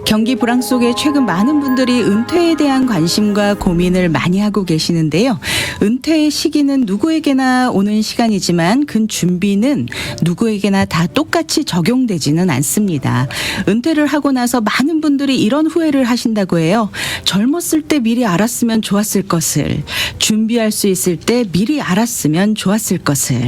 경기 불황 속에 최근 많은 분들이 은퇴에 대한 관심과 고민을 많이 하고 계시는데요. 은퇴의 시기는 누구에게나 오는 시간이지만 그 준비는 누구에게나 다 똑같이 적용되지는 않습니다. 은퇴를 하고 나서 많은 분들이 이런 후회를 하신다고 해요. 젊었을 때 미리 알았으면 좋았을 것을, 준비할 수 있을 때 미리 알았으면 좋았을 것을.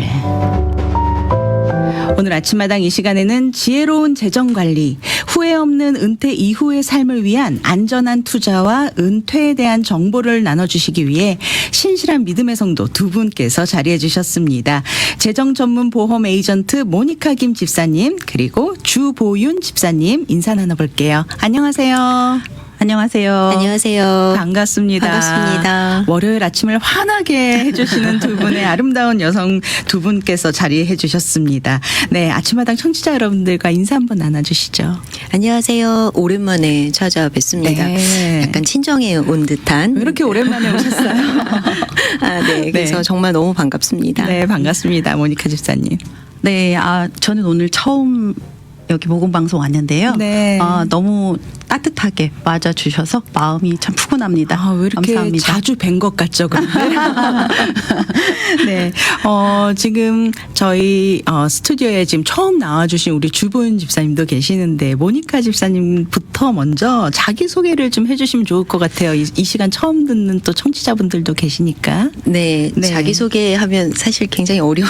오늘 아침마당 이 시간에는 지혜로운 재정관리, 후회 없는 은퇴 이후의 삶을 위한 안전한 투자와 은퇴에 대한 정보를 나눠주시기 위해 신실한 믿음의 성도 두 분께서 자리해 주셨습니다. 재정 전문 보험 에이전트 모니카 김 집사님, 그리고 주보윤 집사님 인사 나눠볼게요. 안녕하세요. 안녕하세요. 안녕하세요. 반갑습니다. 반갑습니다. 월요일 아침을 환하게 해주시는 두 분의 아름다운 여성 두 분께서 자리해 주셨습니다. 네, 아침마당 청취자 여러분들과 인사 한번 나눠주시죠. 안녕하세요. 오랜만에 찾아뵙습니다. 네. 약간 친정에 온 듯한. 왜 이렇게 오랜만에 오셨어요? 네. 그래서 네. 정말 너무 반갑습니다. 네, 반갑습니다. 모니카 집사님. 네, 저는 오늘 처음 여기 모금 방송 왔는데요. 네. 너무 따뜻하게 맞아주셔서 마음이 참 푸근합니다. 왜 이렇게 감사합니다. 자주 뵌 것 같죠, 그런데? 네. 지금 저희 스튜디오에 지금 처음 나와주신 우리 주보윤 집사님도 계시는데, 모니카 집사님부터 먼저 자기소개를 좀 해주시면 좋을 것 같아요. 이 시간 처음 듣는 또 청취자분들도 계시니까. 네. 네. 자기소개하면 사실 굉장히 어려운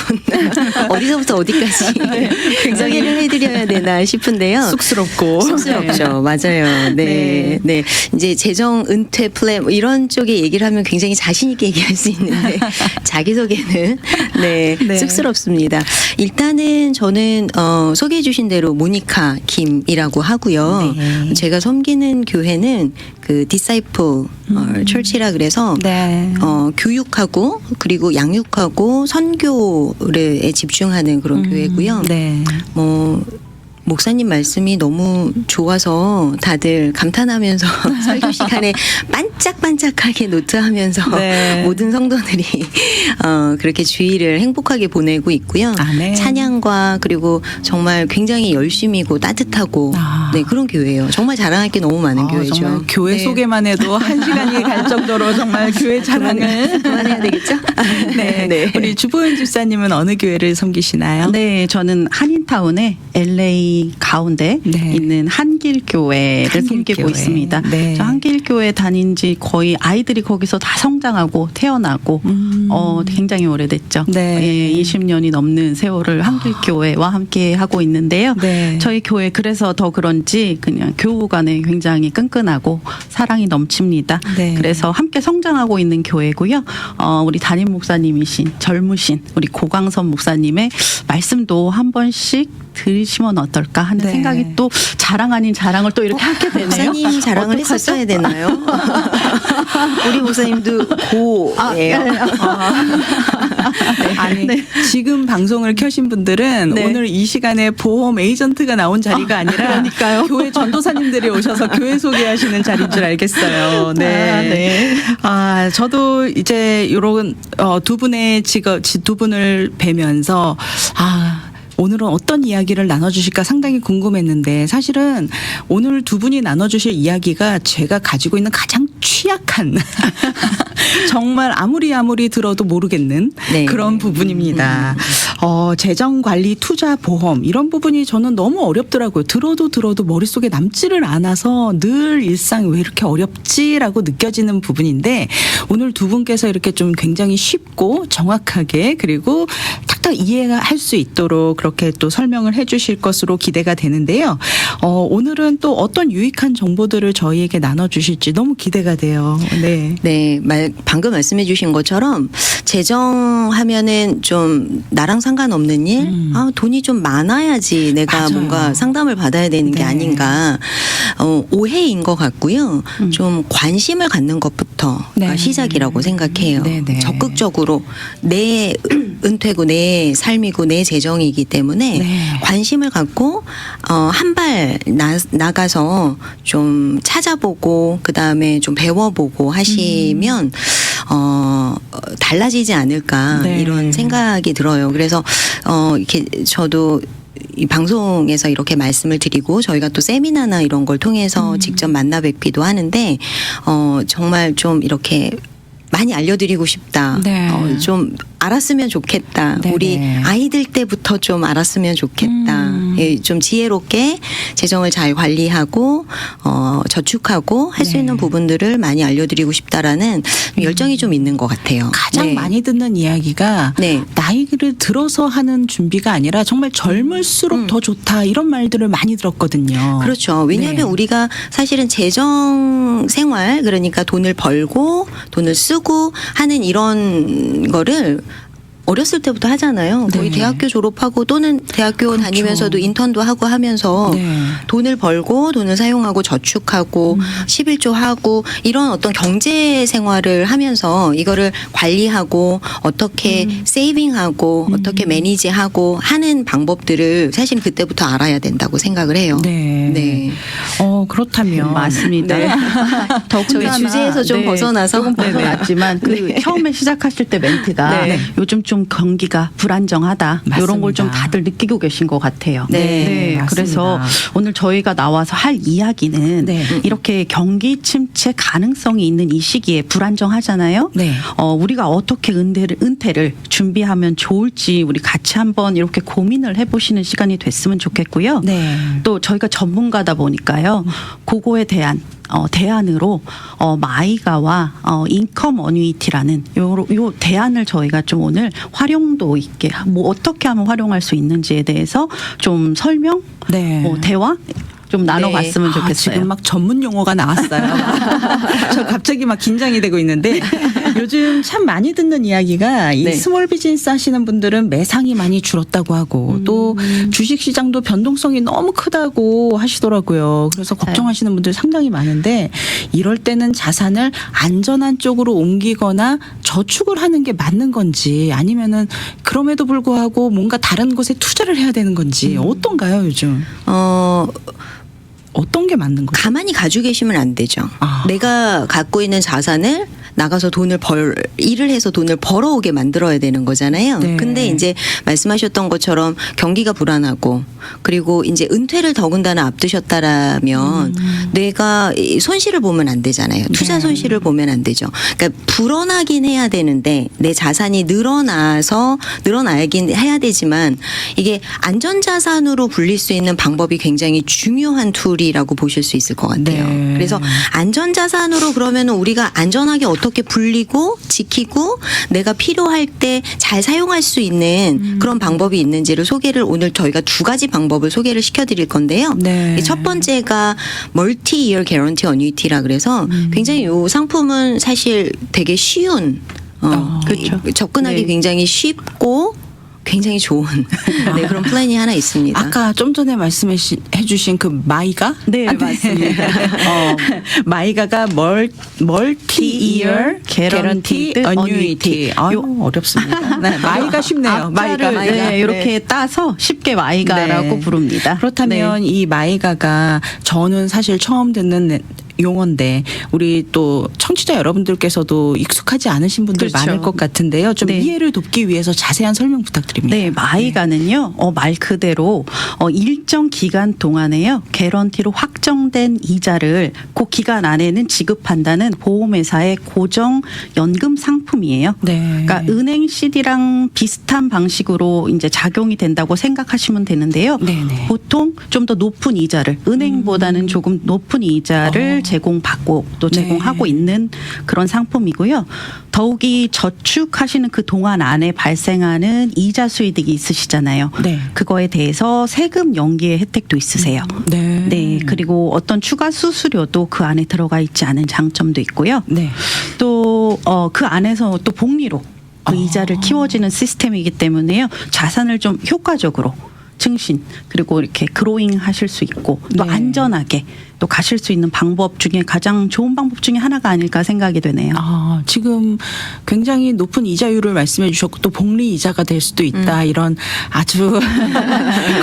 어디서부터 어디까지 소개를 해드려야 되나 싶은데요. 쑥스럽고. 쑥스럽죠. 맞아요. 네. 네. 이제 재정 은퇴 플랜 뭐 이런 쪽에 얘기를 하면 굉장히 자신 있게 얘기할 수 있는데 자기소개는 네, 네. 쑥스럽습니다. 일단은 저는 소개해 주신 대로 모니카 김이라고 하고요. 네. 제가 섬기는 교회는 그 디사이플 철치라 그래서 네. 교육하고 그리고 양육하고 선교에 집중하는 그런 교회고요. 네. 목사님 말씀이 너무 좋아서 다들 감탄하면서 설교 시간에 반짝반짝하게 노트하면서 네. 모든 성도들이 그렇게 주일을 행복하게 보내고 있고요. 아멘. 찬양과 그리고 정말 굉장히 열심이고 따뜻하고 네, 그런 교회예요. 정말 자랑할 게 너무 많은 교회죠. 정말 교회 네. 소개만 해도 한 시간이 갈 정도로 정말 교회 자랑을. 그만해야 되겠죠? 네. 네. 우리 주보윤 집사님은 어느 교회를 섬기시나요? 네, 저는 한인타운에 LA 가운데 네. 있는 한길교회를 섬기고 한길교회. 있습니다. 네. 저 한길교회 다닌 지 거의 아이들이 거기서 다 성장하고 태어나고 굉장히 오래됐죠. 네. 예, 20년이 넘는 세월을 한길교회와 함께 하고 있는데요. 네. 저희 교회 그래서 더 그런지 그냥 교우 간에 굉장히 끈끈하고 사랑이 넘칩니다. 네. 그래서 함께 성장하고 있는 교회고요. 우리 담임 목사님이신 젊으신 우리 고광선 목사님의 말씀도 한 번씩 들으시면 어떨까 하는 네. 생각이 또 자랑 아닌 자랑을 또 이렇게 하게 되네요. 목사님 자랑을 어떡하죠? 했었어야 되나요? 우리 목사님도 고예요. 아니, 네. 지금 방송을 켜신 분들은 네. 오늘 이 시간에 보험 에이전트가 나온 자리가 아니라 그러니까요. 교회 전도사님들이 오셔서 교회 소개하시는 자리인 줄 알겠어요. 네. 네. 저도 이제 요런 두 분의 두 분을 뵈면서 오늘은 어떤 이야기를 나눠주실까 상당히 궁금했는데, 사실은 오늘 두 분이 나눠주실 이야기가 제가 가지고 있는 가장 취약한 정말 아무리 들어도 모르겠는 네. 그런 부분입니다. 재정관리, 투자, 보험 이런 부분이 저는 너무 어렵더라고요. 들어도 머릿속에 남지를 않아서 늘 일상 왜 이렇게 어렵지라고 느껴지는 부분인데, 오늘 두 분께서 이렇게 좀 굉장히 쉽고 정확하게 그리고 탁탁 이해할 수 있도록 그렇게 또 설명을 해 주실 것으로 기대가 되는데요. 오늘은 또 어떤 유익한 정보들을 저희에게 나눠주실지 너무 기대가 돼요. 네. 네, 방금 말씀해 주신 것처럼 재정하면은 좀 나랑 상관없는 일, 돈이 좀 많아야지 내가 맞아요. 뭔가 상담을 받아야 되는 게 네. 아닌가, 오해인 것 같고요. 좀 관심을 갖는 것부터가 네. 시작이라고 생각해요. 네, 네. 적극적으로 내 은퇴고 내 삶이고 내 재정이기 때문에 네. 관심을 갖고 한 발 나가서 좀 찾아보고 그 다음에 좀 배워보고 하시면 달라지지 않을까 네. 이런 생각이 들어요. 그래서 이렇게 저도 이 방송에서 이렇게 말씀을 드리고 저희가 또 세미나나 이런 걸 통해서 직접 만나 뵙기도 하는데 정말 좀 이렇게 많이 알려드리고 싶다. 네. 좀 알았으면 좋겠다. 네네. 우리 아이들 때부터 좀 알았으면 좋겠다. 예, 좀 지혜롭게 재정을 잘 관리하고 저축하고 할 수 네. 있는 부분들을 많이 알려드리고 싶다라는 열정이 좀 있는 것 같아요. 가장 네. 많이 듣는 이야기가 네. 나이를 들어서 하는 준비가 아니라 정말 젊을수록 더 좋다 이런 말들을 많이 들었거든요. 그렇죠. 왜냐하면 네. 우리가 사실은 재정 생활 그러니까 돈을 벌고 돈을 쓰고 하는 이런 거를 어렸을 때부터 하잖아요. 거의 네. 대학교 졸업하고 또는 대학교 그렇죠. 다니면서도 인턴도 하고 하면서 네. 돈을 벌고 돈을 사용하고 저축하고 11조 하고 이런 어떤 경제 생활을 하면서 이거를 관리하고 어떻게 세이빙하고 어떻게 매니지하고 하는 방법들을 사실 그때부터 알아야 된다고 생각을 해요. 네. 네. 그렇다면 맞습니다. 네. 더군다나 저희 주제에서 좀 벗어나서. 조금 벗어났지만 그 처음에 시작하실 때 멘트가 네. 요즘 좀 경기가 불안정하다 이런 걸 좀 맞습니다. 다들 느끼고 계신 것 같아요. 네, 맞습니다. 그래서 오늘 저희가 나와서 할 이야기는 네. 이렇게 경기 침체 가능성이 있는 이 시기에 불안정하잖아요. 네. 우리가 어떻게 은퇴를 준비하면 좋을지 우리 같이 한번 이렇게 고민을 해보시는 시간이 됐으면 좋겠고요. 네. 또 저희가 전문가다 보니까요. 그거에 대한 대안으로 마이가와 인컴 어뉴이티라는 요 대안을 저희가 좀 오늘 활용도 있게 뭐 어떻게 하면 활용할 수 있는지에 대해서 좀 설명, 네. 대화 좀 나눠봤으면 좋겠어요. 지금 막 전문 용어가 나왔어요. 저 갑자기 막 긴장이 되고 있는데 요즘 참 많이 듣는 이야기가 이 네. 스몰 비즈니스 하시는 분들은 매상이 많이 줄었다고 하고 또 주식 시장도 변동성이 너무 크다고 하시더라고요. 그래서 맞아요. 걱정하시는 분들 상당히 많은데 이럴 때는 자산을 안전한 쪽으로 옮기거나 저축을 하는 게 맞는 건지 아니면은 그럼에도 불구하고 뭔가 다른 곳에 투자를 해야 되는 건지 어떤가요, 요즘? 어떤 게 맞는 거죠? 가만히 가지고 계시면 안 되죠. 아. 내가 갖고 있는 자산을 나가서 일을 해서 돈을 벌어오게 만들어야 되는 거잖아요. 네. 근데 이제 말씀하셨던 것처럼 경기가 불안하고 그리고 이제 은퇴를 더군다나 앞두셨다라면 내가 이 손실을 보면 안 되잖아요. 투자 네. 손실을 보면 안 되죠. 그러니까 불어나긴 해야 되는데 내 자산이 늘어나긴 해야 되지만 이게 안전자산으로 불릴 수 있는 방법이 굉장히 중요한 툴이라고 보실 수 있을 것 같아요. 네. 그래서 안전자산으로 그러면 우리가 안전하게 어떻게 불리고 지키고 내가 필요할 때 잘 사용할 수 있는 그런 방법이 있는지를 오늘 저희가 두 가지 방법을 소개를 시켜드릴 건데요. 네. 첫 번째가 멀티 이어 개런티 어뉴이티라 그래서 굉장히 이 상품은 사실 되게 쉬운 그렇죠. 접근하기 네. 굉장히 쉽고 굉장히 좋은 그런 플랜이 하나 있습니다. 아까 좀 전에 말씀해 주신 그 마이가? 네, 맞습니다. 마이가가 멀티-이어 개런티 어뉴이티. 아유, 어렵습니다. 네, 마이가 쉽네요. 마이가. 네, 이렇게 따서 쉽게 마이가라고 네. 부릅니다. 그렇다면 이 마이가가 저는 사실 처음 듣는 용어인데 우리 또 청취자 여러분들께서도 익숙하지 않으신 분들 그렇죠. 많을 것 같은데요. 좀 네. 이해를 돕기 위해서 자세한 설명 부탁드립니다. 네, 마이가는요, 말 그대로, 일정 기간 동안에요, 개런티로 확정된 이자를 그 기간 안에는 지급한다는 보험회사의 고정 연금 상품이에요. 네. 그러니까 은행 CD랑 비슷한 방식으로 이제 작용이 된다고 생각하시면 되는데요. 네네. 보통 좀 더 높은 이자를, 은행보다는 조금 높은 이자를 제공받고 또 제공하고 네. 있는 그런 상품이고요. 더욱이 저축하시는 그 동안 안에 발생하는 이자 수익이 있으시잖아요. 네. 그거에 대해서 세금 연기의 혜택도 있으세요. 네. 네. 그리고 어떤 추가 수수료도 그 안에 들어가 있지 않은 장점도 있고요. 네. 또 그 안에서 또 복리로 그 이자를 키워지는 시스템이기 때문에요. 자산을 좀 효과적으로 증신 그리고 이렇게 그로잉 하실 수 있고 또 네. 안전하게 또 가실 수 있는 방법 중에 가장 좋은 방법 중에 하나가 아닐까 생각이 되네요. 지금 굉장히 높은 이자율을 말씀해 주셨고 또 복리 이자가 될 수도 있다 이런 아주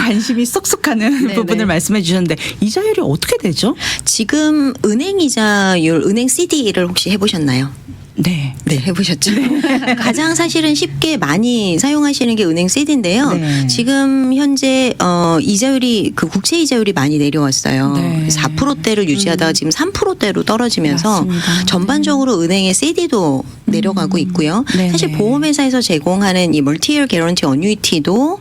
관심이 쏙쏙 가는 네네. 부분을 말씀해 주셨는데 이자율이 어떻게 되죠? 지금 은행 이자율, 은행 CD를 혹시 해보셨나요? 네. 네, 해보셨죠? 가장 사실은 쉽게 많이 사용하시는 게 은행 CD인데요. 네. 지금 현재 이자율이 그 국채 이자율이 많이 내려왔어요. 네. 4%대를 유지하다가 지금 3%대로 떨어지면서 맞습니다. 전반적으로 은행의 CD도 내려가고 있고요. 네네. 사실 보험회사에서 제공하는 이 멀티이어 개런티 어뉴이티도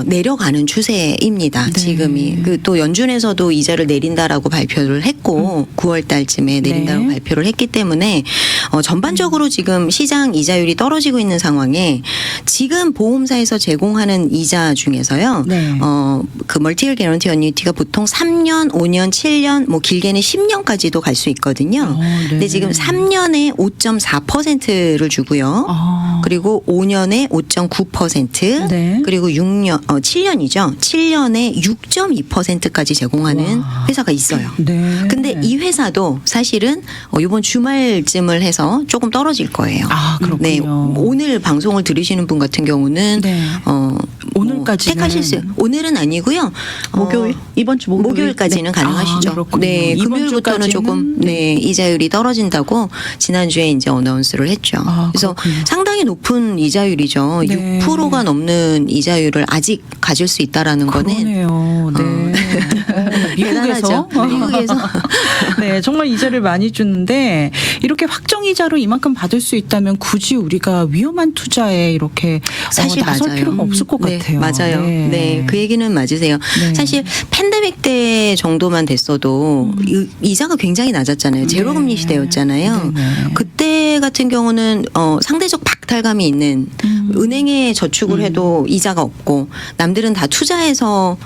내려가는 추세입니다. 네. 지금이 또 연준에서도 이자를 내린다라고 발표를 했고 9월 달쯤에 내린다고 네. 발표를 했기 때문에 전반적으로 지금 시장 이자율이 떨어지고 있는 상황에 지금 보험사에서 제공하는 이자 중에서요. 네. 그 멀티이어 개런티 어뉴이티가 보통 3년, 5년, 7년, 뭐 길게는 10년까지도 갈 수 있거든요. 네. 근데 지금 3년에 5.4%를 주고요. 그리고 5년에 5.9%, 네. 그리고 7년이죠. 7년에 6.2%까지 제공하는 와. 회사가 있어요. 네. 근데 이 회사도 사실은 이번 주말쯤을 해서 조금 떨어질 거예요. 아, 그렇군요. 네, 오늘 방송을 들으시는 분 같은 경우는 네. 오늘까지는 택하실 수 오늘은 아니고요. 목요일 이번 주 목요일까지는 가능하시죠. 아, 그렇군요. 네, 이번 금요일부터는 주까지는? 조금 이자율이 떨어진다고 지난주에 이제 어나운스를 했죠. 아, 그래서 그렇군요. 상당히 높은 이자율이죠. 네. 6%가 넘는 이자율을 아직 가질 수 있다라는 거는 그러네요. 네. 미국에서 대단하죠. 미국에서 네, 정말 이자를 많이 주는데 이렇게 확정 이자로 이만큼 받을 수 있다면 굳이 우리가 위험한 투자에 이렇게 사실 나설 맞아요. 필요가 없을 것 네, 같아요. 맞아요. 네, 그 얘기는 맞으세요. 네. 사실 팬데믹 때 정도만 됐어도 이자가 굉장히 낮았잖아요. 제로금리 네. 시대였잖아요. 네네. 그때 같은 경우는 상대적 박탈감이 있는 은행에 저축을 해도 이자가 없고 남들은 다 투자해서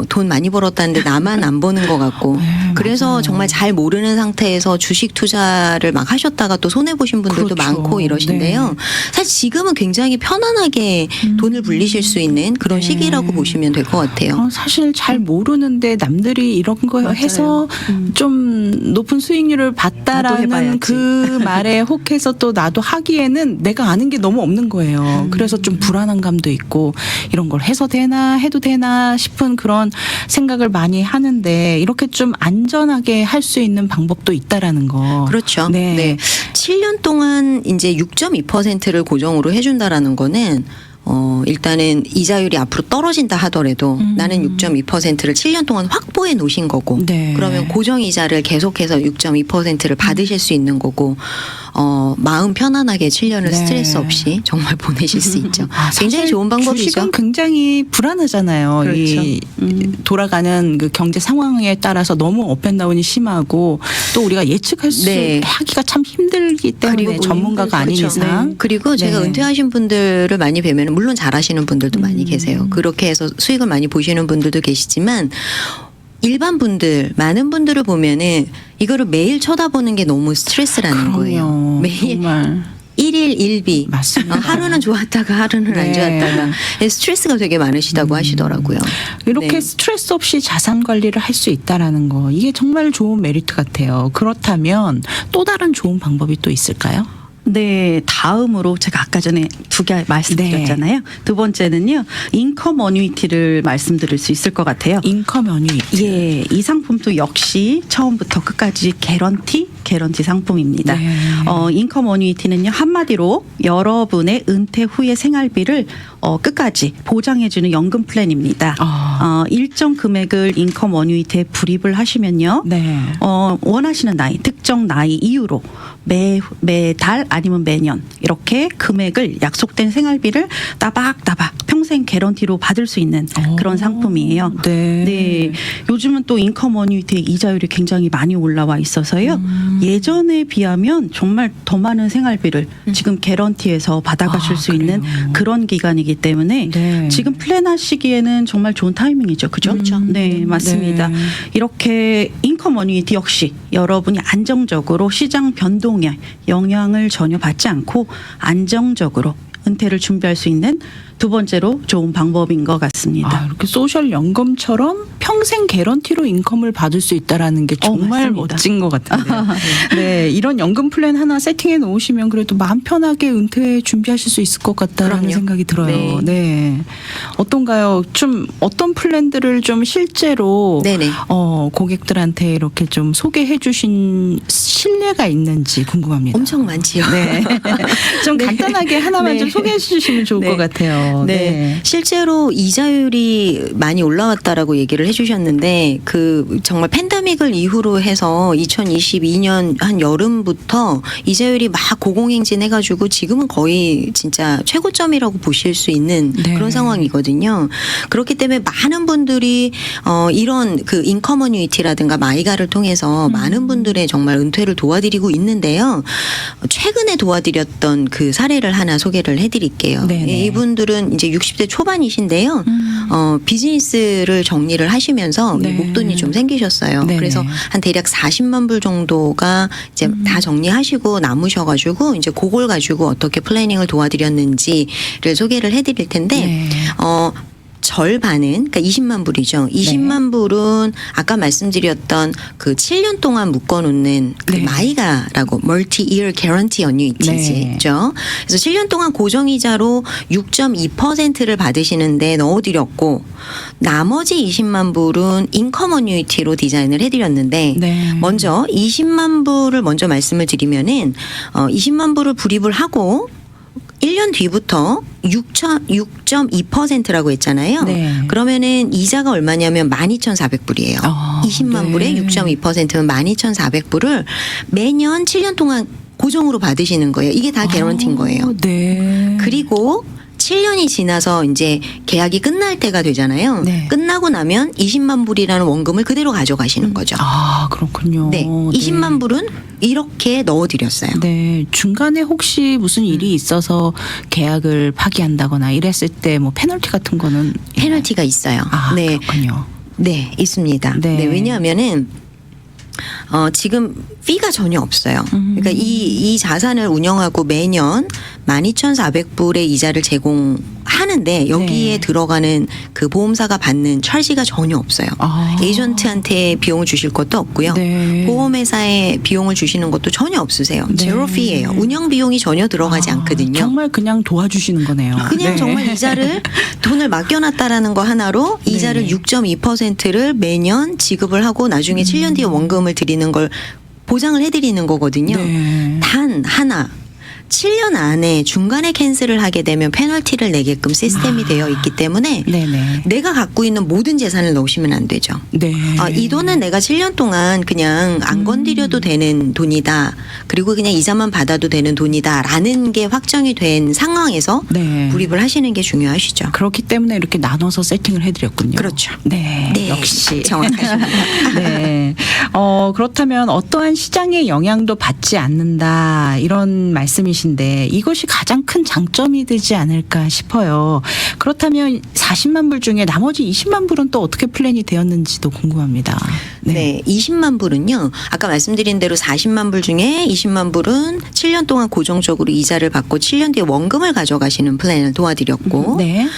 돈 많이 벌었다는데 나만 안 버는 것 같고 네, 그래서 맞아요. 정말 잘 모르는 상태에서 주식 투자를 막 하셨다가 또 손해 보신 분들도 그렇죠. 많고 이러신데요. 네. 사실 지금은 굉장히 편안하게 돈을 불리실 수 있는 그런 네. 시기라고 보시면 될 것 같아요. 사실 잘 모르는데 남들이 이런 거 맞아요. 해서 좀 높은 수익률을 나도 봤다라는 해봐야지. 그 말에 혹해서 또 나도 하기에는 내가 아는 게 너무 없는 거예요. 그래서 좀 불안한 감도 있고 이런 걸 해서 되나 해도 되나 싶은 그런 생각을 많이 하는데 이렇게 좀 안전하게 할 수 있는 방법도 있다라는 거. 그렇죠. 네. 네. 7년 동안 이제 6.2%를 고정으로 해준다라는 거는 일단은 이자율이 앞으로 떨어진다 하더라도 나는 6.2%를 7년 동안 확보해 놓으신 거고 네. 그러면 고정 이자를 계속해서 6.2%를 받으실 수 있는 거고 마음 편안하게 7년을 네. 스트레스 없이 정말 보내실 수 있죠. 굉장히 사실 좋은 방법이죠. 주식은 굉장히 불안하잖아요. 그렇죠. 이 돌아가는 그 경제 상황에 따라서 너무 업앤다운이 심하고 또 우리가 예측할 수 네. 하기가 참 힘들기 때문에 그리고 전문가가 아닌 그렇죠. 이상. 네. 그리고 제가 네. 은퇴하신 분들을 많이 뵈면 물론 잘하시는 분들도 많이 계세요. 그렇게 해서 수익을 많이 보시는 분들도 계시지만 일반 분들 많은 분들을 보면은 이거를 매일 쳐다보는 게 너무 스트레스라는 거예요. 그럼요. 매일 정말 1일 1비 맞습니다. 하루는 좋았다가 하루는 안 네. 좋았다가 스트레스가 되게 많으시다고 하시더라고요. 이렇게 네. 스트레스 없이 자산 관리를 할 수 있다라는 거 이게 정말 좋은 메리트 같아요. 그렇다면 또 다른 좋은 방법이 또 있을까요? 네, 다음으로 제가 아까 전에 두 개 말씀드렸잖아요. 네. 두 번째는요, 인컴 어뉴이티를 말씀드릴 수 있을 것 같아요. 인컴 어뉴이티. 예, 이 상품도 역시 처음부터 끝까지 개런티 상품입니다. 네. 인컴 어뉴이티는요, 한마디로 여러분의 은퇴 후의 생활비를 끝까지 보장해주는 연금 플랜입니다. 일정 금액을 인컴 어뉴이티에 불입을 하시면요, 네. 원하시는 나이, 특정 나이 이후로 매달 아니면 매년 이렇게 금액을 약속된 생활비를 따박따박 평생 개런티로 받을 수 있는 그런 상품이에요. 네. 네. 요즘은 또 인컴 어뉴이티의 이자율이 굉장히 많이 올라와 있어서요. 예전에 비하면 정말 더 많은 생활비를 지금 개런티에서 받아가실 수 있는 그래요. 그런 기간이기 때문에 네. 지금 플랜하시기에는 정말 좋은 타이밍이죠. 그죠? 그렇죠. 네, 맞습니다. 네. 이렇게 인컴 어뉴이티 역시 여러분이 안정적으로 시장 변동에 영향을 전혀 받지 않고 안정적으로 은퇴를 준비할 수 있는 두 번째로 좋은 방법인 것 같습니다. 이렇게 소셜 연금처럼 평생 개런티로 인컴을 받을 수 있다라는 게 정말 맞습니다. 멋진 것 같은데요. 네, 이런 연금 플랜 하나 세팅해 놓으시면 그래도 마음 편하게 은퇴 준비하실 수 있을 것 같다라는 그럼요. 생각이 들어요. 네. 네. 어떤가요? 좀 어떤 플랜들을 좀 실제로 네네. 고객들한테 이렇게 좀 소개해 주신 신뢰가 있는지 궁금합니다. 엄청 많지요. 네. 좀 네. 간단하게 하나만 네. 좀 소개해 주시면 좋을 네. 것 같아요. 네. 실제로 이자율이 많이 올라왔다라고 얘기를 해주셨는데 그 정말 팬데믹을 이후로 해서 2022년 한 여름부터 이자율이 막 고공행진해가지고 지금은 거의 진짜 최고점이라고 보실 수 있는 네. 그런 상황이거든요. 그렇기 때문에 많은 분들이 이런 그 인컴 어뉴이티라든가 마이가를 통해서 많은 분들의 정말 은퇴를 도와드리고 있는데요. 최근에 도와드렸던 그 사례를 하나 소개를 해드릴게요. 네네. 이분들은 이제 60대 초반이신데요. 비즈니스를 정리를 하시면서 네. 목돈이 좀 생기셨어요. 네네. 그래서 한 대략 40만 불 정도가 이제 다 정리하시고 남으셔가지고 이제 그걸 가지고 어떻게 플래닝을 도와드렸는지를 소개를 해드릴 텐데 네. 절반은 그러니까 20만 불이죠. 20만 불은 아까 말씀드렸던 그 7년 동안 묶어놓는 그 네. 마이가라고 Multi-Year Guarantee Annuity죠. 그래서 7년 동안 고정이자로 6.2%를 받으시는데 넣어드렸고 나머지 20만 불은 인컴 어뉴이티로 디자인을 해드렸는데 네. 먼저 20만 불을 먼저 말씀을 드리면은 20만 불을 불입을 하고 1년 뒤부터 6.2%라고 했잖아요. 네. 그러면은 이자가 얼마냐면 12,400불이에요. 아, 20만 네. 불에 6.2%면 12,400불을 매년 7년 동안 고정으로 받으시는 거예요. 이게 다 개런티인 거예요. 네. 그리고 7년이 지나서 이제 계약이 끝날 때가 되잖아요. 네. 끝나고 나면 20만 불이라는 원금을 그대로 가져가시는 거죠. 그렇군요. 네. 20만 불은 이렇게 넣어드렸어요. 네. 중간에 혹시 무슨 일이 있어서 계약을 파기한다거나 이랬을 때 뭐 페널티 같은 거는 페널티가 있어요. 네. 그렇군요. 네, 있습니다. 네. 네, 왜냐하면은 지금 피가 전혀 없어요. 그러니까 이 자산을 운영하고 매년 12,400불의 이자를 제공하는데 여기에 네. 들어가는 그 보험사가 받는 찰지가 전혀 없어요. 에이전트한테 비용을 주실 것도 없고요. 네. 보험회사에 비용을 주시는 것도 전혀 없으세요. 네. 제로 피예요. 운영 비용이 전혀 들어가지 않거든요. 정말 그냥 도와주시는 거네요. 그냥 네. 정말 이자를 돈을 맡겨놨다라는 거 하나로 이자를 네. 6.2%를 매년 지급을 하고 나중에 7년 뒤에 원금을 드리는 걸 보장을 해드리는 거거든요. 네. 단 하나. 7년 안에 중간에 캔슬을 하게 되면 페널티를 내게끔 시스템이 되어 있기 때문에 네네. 내가 갖고 있는 모든 재산을 넣으시면 안 되죠. 네. 이 돈은 내가 7년 동안 그냥 안 건드려도 되는 돈이다. 그리고 그냥 이자만 받아도 되는 돈이다라는 게 확정이 된 상황에서 네. 불입을 하시는 게 중요하시죠. 그렇기 때문에 이렇게 나눠서 세팅을 해드렸군요. 그렇죠. 네. 네, 역시. 정확하십니다. 네. 그렇다면 어떠한 시장의 영향도 받지 않는다 이런 말씀이신데 이것이 가장 큰 장점이 되지 않을까 싶어요. 그렇다면 40만 불 중에 나머지 20만 불은 또 어떻게 플랜이 되었는지도 궁금합니다. 네. 20만 불은요. 아까 말씀드린 대로 40만 불 중에 20만 불은 7년 동안 고정적으로 이자를 받고 7년 뒤에 원금을 가져가시는 플랜을 도와드렸고 네.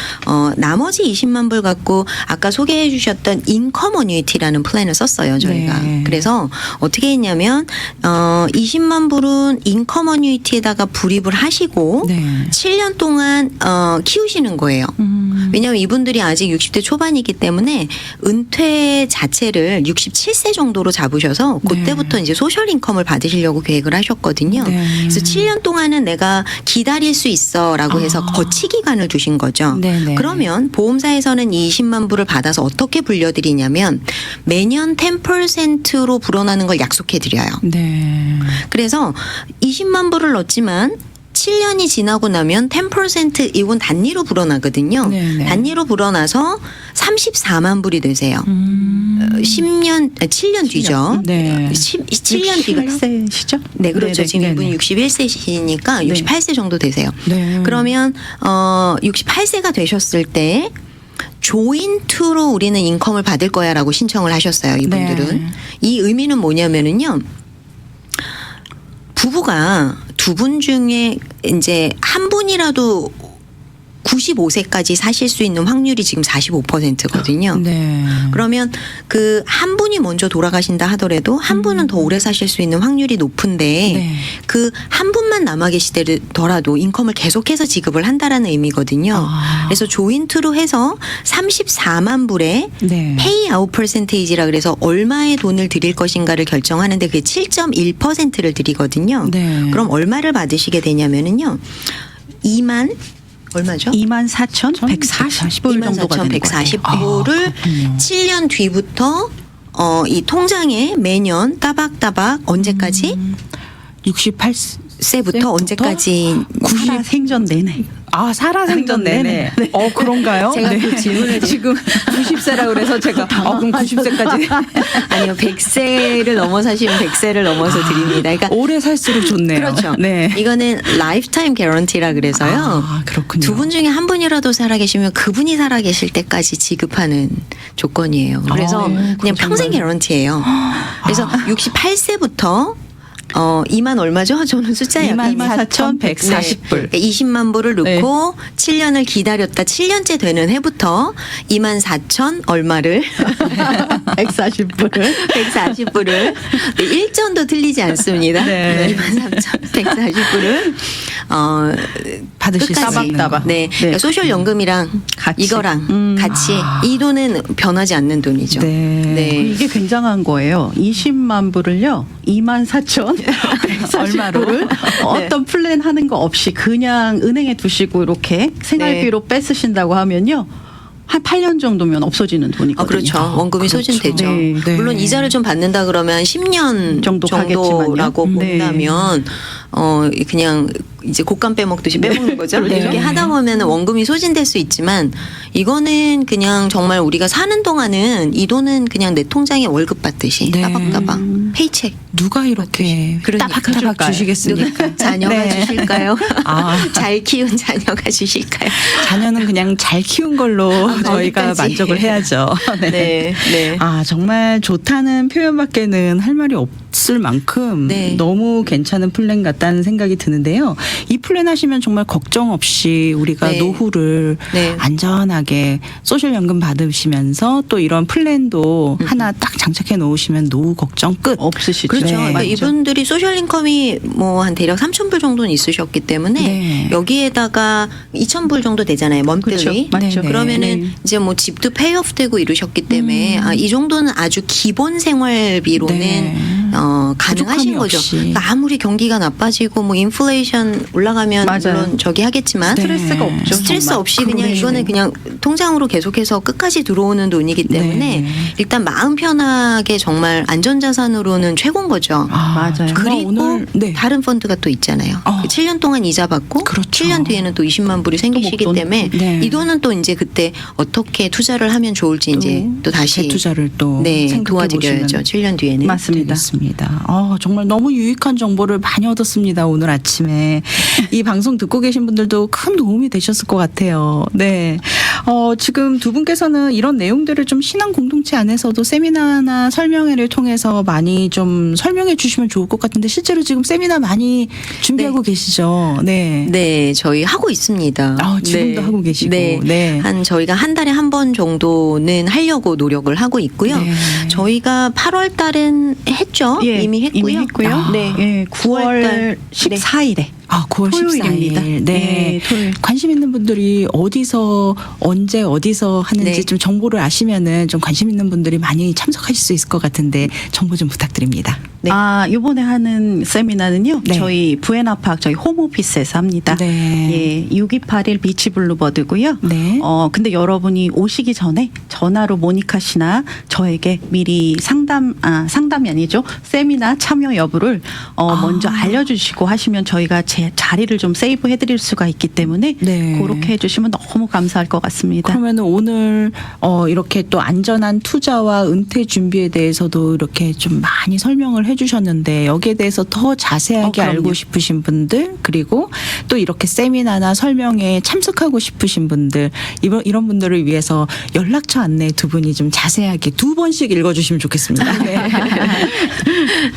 나머지 20만 불 갖고 아까 소개해 주셨던 인컴 어뉴이티라는 플랜을 썼어요. 저희가. 네. 그래서 어떻게 했냐면 20만 불은 인컴 어뉴이티에다가 불입을 하시고 네. 7년 동안 키우시는 거예요. 왜냐하면 이분들이 아직 60대 초반이기 때문에 은퇴 자체를 67세 정도로 잡으셔서 그때부터 이제 소셜 인컴을 받으시려고 계획을 하셨거든요. 네. 그래서 7년 동안은 내가 기다릴 수 있어라고 해서 거치 기간을 두신 거죠. 네네. 그러면 보험사에서는 이 20만 불을 받아서 어떻게 불려드리냐면 매년 10%로 불어나는 걸 약속해 드려요. 네. 그래서 20만 불을 넣었지만 7년이 지나고 나면 10% 이건 단위로 불어나거든요. 네네. 단위로 불어나서 34만 불이 되세요. 7년 뒤죠. 네. 7년 뒤가. 61세시죠? 네, 그렇죠. 네네. 지금 이분이 네네. 61세시니까 68세 정도 되세요. 네. 그러면 68세가 되셨을 때 조인2로 우리는 인컴을 받을 거야라고 신청을 하셨어요. 이분들은. 네. 이 의미는 뭐냐면은요. 부부가 두 분 중에 이제 한 분이라도 95세까지 사실 수 있는 확률이 지금 45%거든요. 네. 그러면 그 한 분이 먼저 돌아가신다 하더라도 한 분은 더 오래 사실 수 있는 확률이 높은데 네. 그 한 분만 남아 계시더라도 인컴을 계속해서 지급을 한다라는 의미거든요. 아. 그래서 조인트로 해서 34만 불의 네. 페이아웃 퍼센테이지라 그래서 얼마의 돈을 드릴 것인가를 결정하는데 그게 7.1%를 드리거든요. 네. 그럼 얼마를 받으시게 되냐면은요. 2만 얼마죠? 24,140불 정도가 되는 거예요. 24,140불을 아, 그렇군요. 7년 뒤부터 이 통장에 매년 따박따박 언제까지? 68세부터 세부터 언제까지? 살아 생전 내내. 살아생전 내내. 네. 그런가요? 제가 그 질문을 지금 90세라 그래서 제가 그럼 90세까지 아니요. 100세를 넘어 사시면 100세를 넘어서 드립니다. 그러니까 오래 살수록 좋네요. 그렇죠. 네. 이거는 라이프타임 개런티라 그래서요. 그렇군요. 두 분 중에 한 분이라도 살아계시면 그분이 살아계실 때까지 지급하는 조건이에요. 그래서 네, 그냥 평생 개런티예요. 그래서 68세부터 2만 얼마죠? 저는 숫자에 24,140불. 20만 불을 넣고 7년을 기다렸다 7년째 되는 해부터 24,000 얼마를 140불을 140불을 1전도 틀리지 않습니다. 네. 23,140불을 받으실 수 끝까지. 있는 거. 네. 네. 그러니까 소셜 연금이랑 같이. 이거랑 같이 이 돈은 변하지 않는 돈이죠. 네. 이게 굉장한 거예요. 20만 불을요. 24,140불을 어떤 플랜 하는 거 없이 그냥 은행에 두시고 이렇게 생활비로 뺏으신다고 하면요. 한 8년 정도면 없어지는 돈이거든요. 그렇죠. 원금이 그렇죠. 소진되죠. 네. 네. 물론 이자를 좀 받는다 그러면 10년 정도 정도라고 가겠지만요. 네. 본다면 그냥 이제 곶감 빼먹듯이 빼먹는 거죠. 네. 이렇게 하다 보면 원금이 소진될 수 있지만 이거는 그냥 정말 우리가 사는 동안은 이 돈은 그냥 내 통장에 월급 받듯이 네. 따박따박 페이책. 누가 이렇게 그러니까. 따박따박 해줄까요? 주시겠습니까? 자녀가 네. 주실까요? 아. 잘 키운 자녀가 주실까요? 자녀는 그냥 잘 키운 걸로 저희가 거기까지. 만족을 해야죠. 네. 네. 정말 좋다는 표현밖에는 할 말이 없을 만큼 네. 너무 괜찮은 플랜 같다는 생각이 드는데요. 이 플랜 하시면 정말 걱정 없이 우리가 네. 노후를 네. 안전하게 소셜연금 받으시면서 또 이런 플랜도 하나 딱 장착해 놓으시면 노후 걱정 끝. 없으시죠. 그렇죠. 네. 그러니까 맞죠. 이분들이 소셜 인컴이 뭐 한 대략 3,000불 정도는 있으셨기 때문에 네. 여기에다가 2,000불 정도 되잖아요. 그렇죠. 먼들리. 맞죠. 네. 그러면은 네. 이제 뭐 집도 페이오프 되고 이러셨기 때문에 이 정도는 아주 기본 생활비로는 네. 가능하신 부족함이 거죠. 없이. 그러니까 아무리 경기가 나빠지고 뭐 인플레이션 올라가면 맞아요. 물론 저기 하겠지만 스트레스가 없죠. 스트레스 정말. 없이 그냥 그러네요. 이거는 그냥 통장으로 계속해서 끝까지 들어오는 돈이기 때문에 네. 일단 마음 편하게 정말 안전자산으로는 최고인 거죠. 맞아요. 정말 그리고 오늘 네. 다른 펀드가 또 있잖아요. 그 7년 동안 이자 받고 그렇죠. 7년 뒤에는 또 20만 불이 생기시기 목돈. 때문에 네. 이 돈은 또 이제 그때 어떻게 투자를 하면 좋을지 이제 또 다시 재투자를 또 네, 생각해 도와드려야죠. 보시면 7년 뒤에는. 맞습니다. 되겠습니다. 정말 너무 유익한 정보를 많이 얻었습니다. 오늘 아침에 이 방송 듣고 계신 분들도 큰 도움이 되셨을 것 같아요. 네, 지금 두 분께서는 이런 내용들을 좀 신앙 공동체 안에서도 세미나나 설명회를 통해서 많이 좀 설명해 주시면 좋을 것 같은데 실제로 지금 세미나 많이 준비하고 계시죠? 네. 네, 저희 하고 있습니다. 지금도 하고 계시고. 네. 네. 저희가 한 달에 한 번 정도는 하려고 노력을 하고 있고요. 네. 저희가 8월 달은 했죠. 예, 이미 했고요. 네. 네. 9월 14일에 9월 토요일입니다. 14일. 네. 네, 토요일. 관심 있는 분들이 어디서 언제 어디서 하는지 네. 좀 정보를 아시면은 좀 관심 있는 분들이 많이 참석하실 수 있을 것 같은데 정보 좀 부탁드립니다. 네. 이번에 하는 세미나는요. 네. 저희 부에나파크 저희 홈오피스에서 합니다. 네. 예, 6281 비치 블루버드고요. 네. 근데 여러분이 오시기 전에 전화로 모니카 씨나 저에게 미리 상담이 아니죠. 세미나 참여 여부를 먼저 알려주시고 하시면 저희가 제 자리를 좀 세이브 해드릴 수가 있기 때문에 네. 그렇게 해주시면 너무 감사할 것 같습니다. 그러면 오늘 이렇게 또 안전한 투자와 은퇴 준비에 대해서도 이렇게 좀 많이 설명을 해주셨는데 여기에 대해서 더 자세하게 그럼요. 알고 싶으신 분들 그리고 또 이렇게 세미나나 설명회에 참석하고 싶으신 분들 이런 분들을 위해서 연락처 안내 두 분이 좀 자세하게 두 번씩 읽어주시면 좋겠습니다. 네.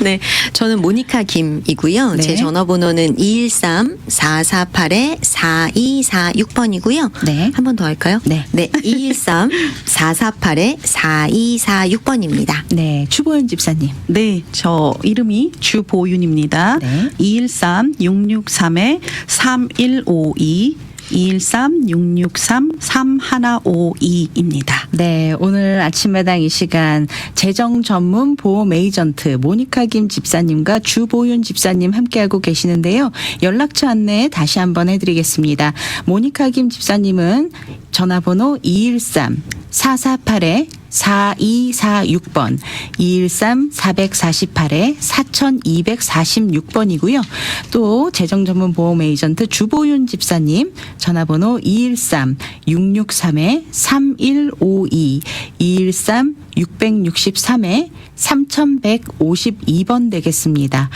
네, 저는 모니카 김이고요. 네. 제 전화번호는 213-448-4246번이고요. 네. 한 번 더 할까요? 네. 213-448-4246번입니다. 네, 추보연 집사님. 네, 저 이름이 주보윤입니다. 네. 213-663-3152 213-663-3152입니다. 네, 오늘 아침마당 이 시간 재정 전문 보험 에이전트 모니카 김 집사님과 주보윤 집사님 함께하고 계시는데요. 연락처 안내 다시 한번 해드리겠습니다. 모니카 김 집사님은 전화번호 213-448-4246번, 213-448-4246번이고요. 또 재정 전문 보험 에이전트 주보윤 집사님 전화번호 213-663-3152, 213-663-3152번 되겠습니다.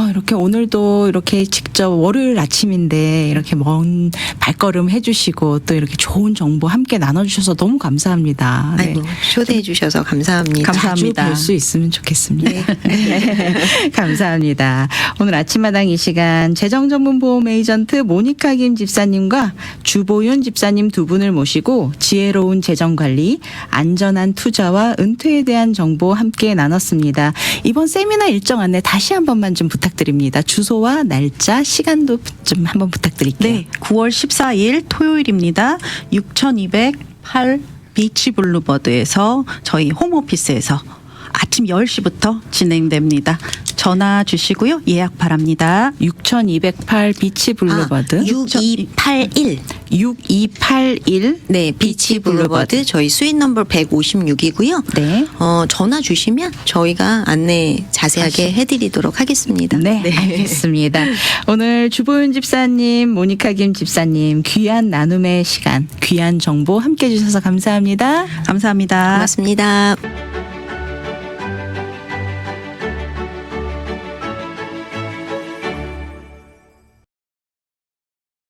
이렇게 오늘도 이렇게 직접 월요일 아침인데 이렇게 먼 발걸음 해주시고 또 이렇게 좋은 정보 함께 나눠주셔서 너무 감사합니다. 네. 아이고, 초대해 주셔서 감사합니다. 감사합니다. 자주 뵐 수 있으면 좋겠습니다. 네. 감사합니다. 오늘 아침마당 이 시간 재정 전문 보험 에이전트 모니카 김 집사님과 주보윤 집사님 두 분을 모시고 지혜로운 재정 관리, 안전한 투자와 은퇴에 대한 정보 함께 나눴습니다. 이번 세미나 일정 안내 다시 한 번만 좀 부탁드립니다. 주소와 날짜, 시간도 좀 한번 부탁드릴게요. 네, 9월 14일 토요일입니다. 6208 비치 블루버드에서 저희 홈오피스에서 아침 10시부터 진행됩니다. 전화 주시고요. 예약 바랍니다. 6208 비치 블루버드. 6281. 6281. 네, 비치 블루버드 저희 스윗 넘버 156이고요. 네. 전화 주시면 저희가 안내 자세하게 해드리도록 하겠습니다. 네, 알겠습니다. 오늘 주보윤 집사님, 모니카 김 집사님 귀한 나눔의 시간, 귀한 정보 함께 해주셔서 감사합니다. 감사합니다. 고맙습니다.